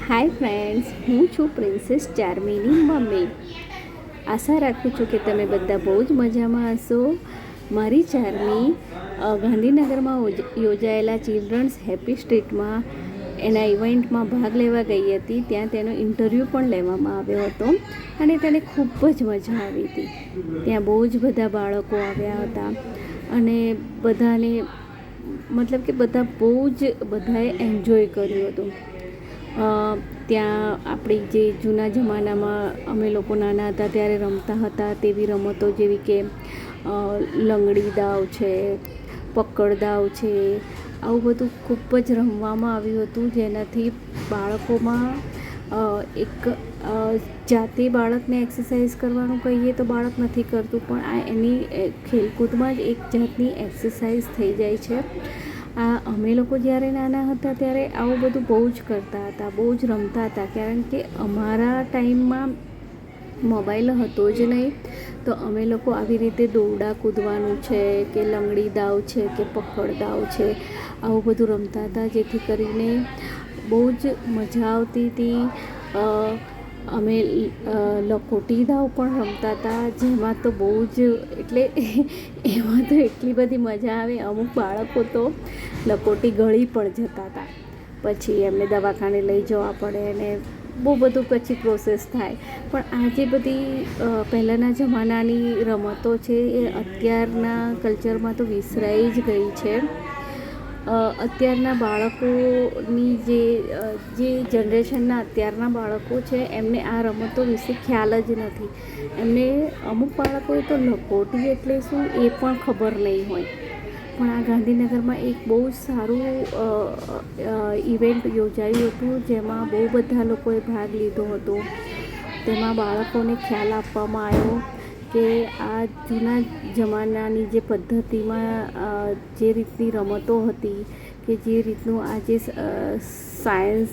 Hi friends, હું છું princess ચાર્મીની mummy. આશા રાખું છું કે તમે બધા બહુ જ મજામાં હશો. મારી ચાર્મી ગાંધીનગરમાં યોજાયેલા ચિલ્ડ્રન્સ હેપી સ્ટ્રીટમાં એના ઇવેન્ટમાં ભાગ લેવા ગઈ હતી. ત્યાં તેનો ઇન્ટરવ્યૂ પણ લેવામાં આવ્યો હતો અને તેને ખૂબ જ મજા આવી હતી. ત્યાં બહુ જ બધા બાળકો આવ્યા હતા અને બધાને મતલબ કે બધાએ એન્જોય કર્યું હતું. ત્યાં આપણી જે જૂના જમાનામાં અમે લોકો નાના હતા ત્યારે રમતા હતા તેવી રમતો જેવી કે લંગડી દાવ છે, પકડ દાવ છે, આવું બધું ખૂબ જ રમવામાં આવ્યું હતું. જેનાથી બાળકોમાં એક જાતે બાળકને એક્સરસાઇઝ કરવાનું કહીએ તો બાળક નથી કરતું, પણ આ એની ખેલકૂદમાં જ એક જાતની એક્સરસાઇઝ થઈ જાય છે. અમે લોકો જ્યારે નાના હતા ત્યારે આવું બધું બહુ જ કરતા હતા, બહુ જ રમતા હતા. કારણ કે અમારા ટાઈમમાં મોબાઈલ હતો જ નહીં, તો અમે લોકો આવી રીતે દોરડા કૂદવાનું છે કે લંગડી દાવ છે કે પકડ દાવ છે, આવું બધું રમતા હતા. જેથી કરીને બહુ જ મજા આવતી હતી. અમે લખોટી દાવ પણ રમતા હતા, જેમાં તો બહુ જ એમાં તો એટલી બધી મજા આવે. અમુક બાળકો તો લખોટી ગળી પણ જતા હતા, પછી એમને દવાખાને લઈ જવા પડે અને બહુ બધું પછી પ્રોસેસ થાય. પણ આ જે બધી પહેલાંના જમાનાની રમતો છે એ અત્યારના કલ્ચરમાં તો વિસરાઈ જ ગઈ છે. અત્યારના બાળકોની જે જનરેશનના અત્યારના બાળકો છે એમને આ રમતો વિશે ખ્યાલ જ નથી. એમને અમુક બાળકોએ તો લખોટી એટલે શું એ પણ ખબર નહીં હોય. પણ આ ગાંધીનગરમાં એક બહુ જ સારું ઇવેન્ટ યોજાયું હતું, જેમાં બહુ બધા લોકોએ ભાગ લીધો હતો. તેમાં બાળકોને ખ્યાલ આપવામાં આવ્યો કે આ જૂના જમાનાની જે પદ્ધતિમાં જે રીતની રમતો હતી, કે જે રીતનું આજે સાયન્સ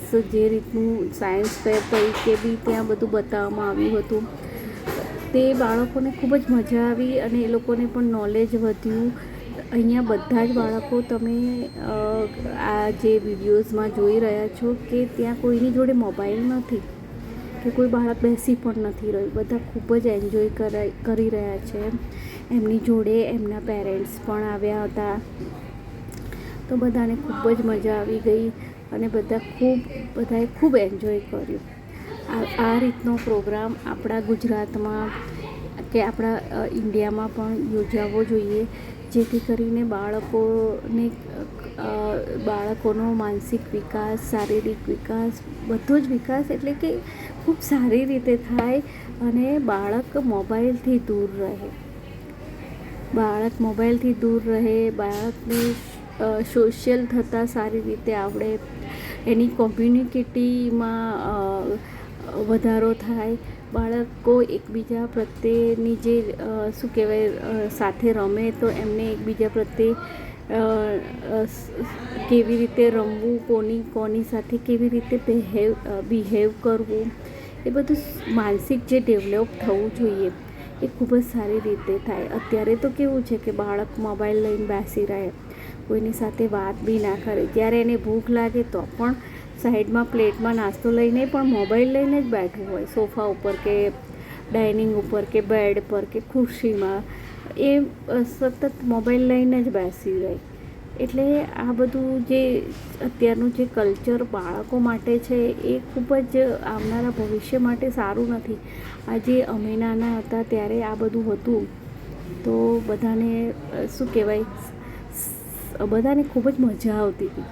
ફેર તરીકે બી ત્યાં બધું બતાવવામાં આવ્યું હતું. તે બાળકોને ખૂબ જ મજા આવી અને એ લોકોને પણ નોલેજ વધ્યું. અહીંયા બધા જ બાળકો તમે આ જે વિડીયોઝમાં જોઈ રહ્યા છો કે ત્યાં કોઈની જોડે મોબાઈલ નથી કે કોઈ બાળક બેસી પણ નથી રહ્યું. બધા ખૂબ જ એન્જોય કરી રહ્યા છે. એમની જોડે એમના પેરેન્ટ્સ પણ આવ્યા હતા, તો બધાને ખૂબ જ મજા આવી ગઈ અને બધાએ ખૂબ એન્જોય કર્યું. આ રીતનો પ્રોગ્રામ આપણા ગુજરાતમાં કે આપણા ઇન્ડિયામાં પણ યોજાવો જોઈએ, જેથી કરીને બાળકોનો માનસિક વિકાસ, શારીરિક વિકાસ, બધો જ વિકાસ એટલે કે ખૂબ સારી રીતે થાય અને બાળક મોબાઈલથી દૂર રહે. બાળકને સોશિયલ થતાં સારી રીતે આવડે, એની કોમ્યુનિકેટીમાં વધારો થાય. બાળકો એકબીજા પ્રત્યેની જે સાથે રમે તો એમને એકબીજા પ્રત્યે કેવી રીતે રમવું, કોની સાથે કેવી રીતે બિહેવ કરવું, એ બધું માનસિક જે ડેવલપ થવું જોઈએ એ ખૂબ જ સારી રીતે થાય. અત્યારે તો કેવું છે કે બાળક મોબાઈલ લઈને બેસી રહે, કોઈની સાથે વાત બી ના કરે. જ્યારે એને ભૂખ લાગે તો પણ સાઈડમાં પ્લેટમાં નાસ્તો લઈને પણ મોબાઈલ લઈને જ બેઠું હોય, સોફા ઉપર કે ડાઇનિંગ ઉપર કે બેડ પર કે ખુરશીમાં એ સતત મોબાઈલ લઈને જ બેસી રહે. એટલે આ બધું જે અત્યારનું જે કલ્ચર બાળકો માટે છે એ ખૂબ જ આવનારા ભવિષ્ય માટે સારું નથી. આજે અમે નાના હતા ત્યારે આ બધું હતું તો બધાને ખૂબ જ મજા આવતી હતી.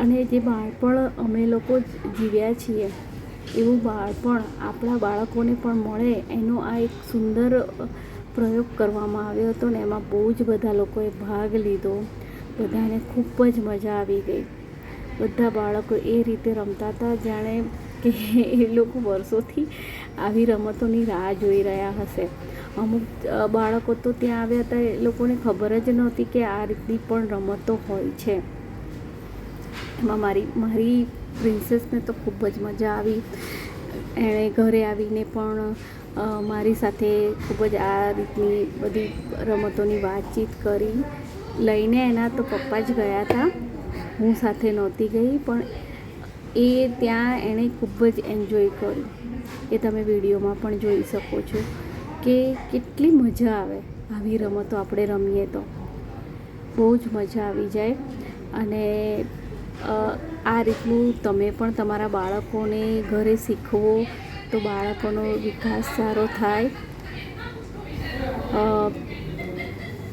અને જે બાળપણ અમે લોકો જીવ્યા છીએ એવું બાળપણ આપણા બાળકોને પણ મળે, એનો આ એક સુંદર પ્રયોગ કરવામાં આવ્યો હતો ને એમાં બહુ જ બધા લોકોએ ભાગ લીધો. બધાને ખૂબ જ મજા આવી ગઈ. બધા બાળકો એ રીતે રમતા હતા જાણે કે એ લોકો વર્ષોથી આવી રમતોની રાહ જોઈ રહ્યા હશે. અમુક બાળકો તો ત્યાં આવ્યા હતા, એ લોકોને ખબર જ નહોતી કે આ રીતની પણ રમતો હોય છે. એમાં મારી પ્રિન્સેસને તો ખૂબ જ મજા આવી. એણે ઘરે આવીને પણ મારી સાથે ખૂબ જ આ રીતની બધી રમતોની વાતચીત કરી. લઈને એના તો પપ્પા જ ગયા હતા, હું સાથે નહોતી ગઈ. પણ એ ત્યાં એણે ખૂબ જ એન્જોય કર્યું. એ તમે વિડીયોમાં પણ જોઈ શકો છો કે કેટલી મજા આવે આવી રમતો આપણે રમીએ તો બહુ જ મજા આવી જાય. અને આ રીતનું તમે પણ તમારા બાળકોને ઘરે શીખવો તો બાળકોનો વિકાસ સારો થાય.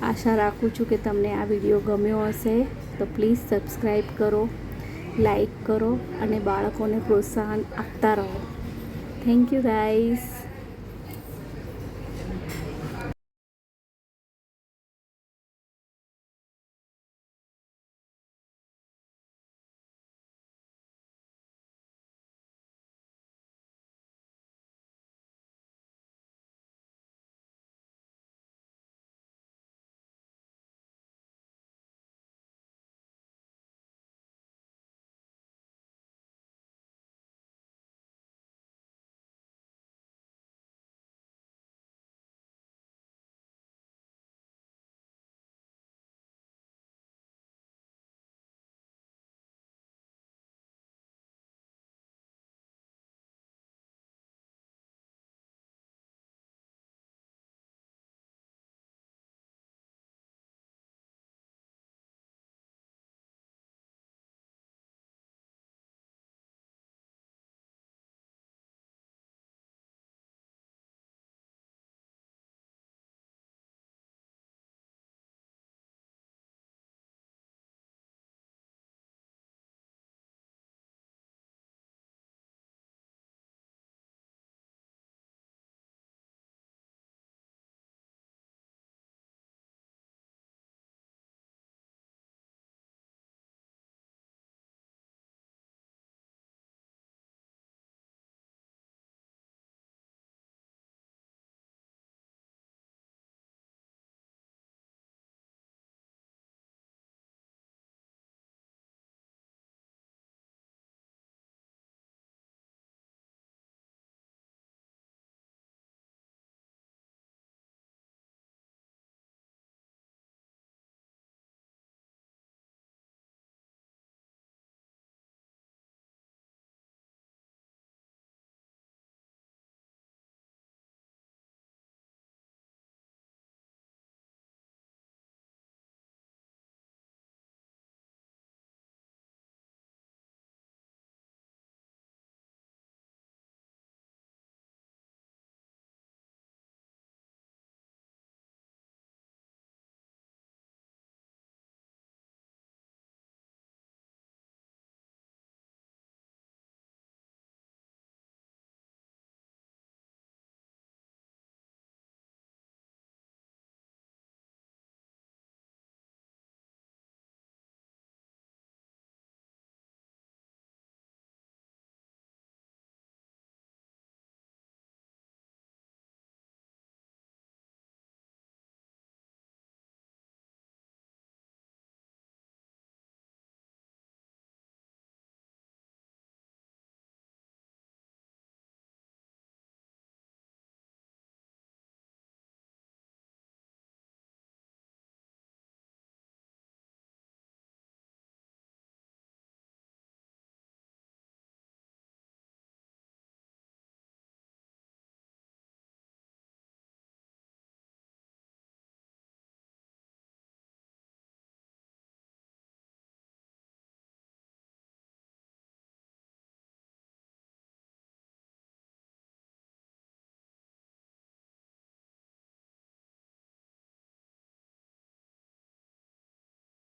આશા રાખું છું કે તમને આ વિડીયો ગમ્યો હશે. તો પ્લીઝ સબસ્ક્રાઈબ કરો, લાઈક કરો અને બાળકોને પ્રોત્સાહન આપતા રહો. Thank you guys.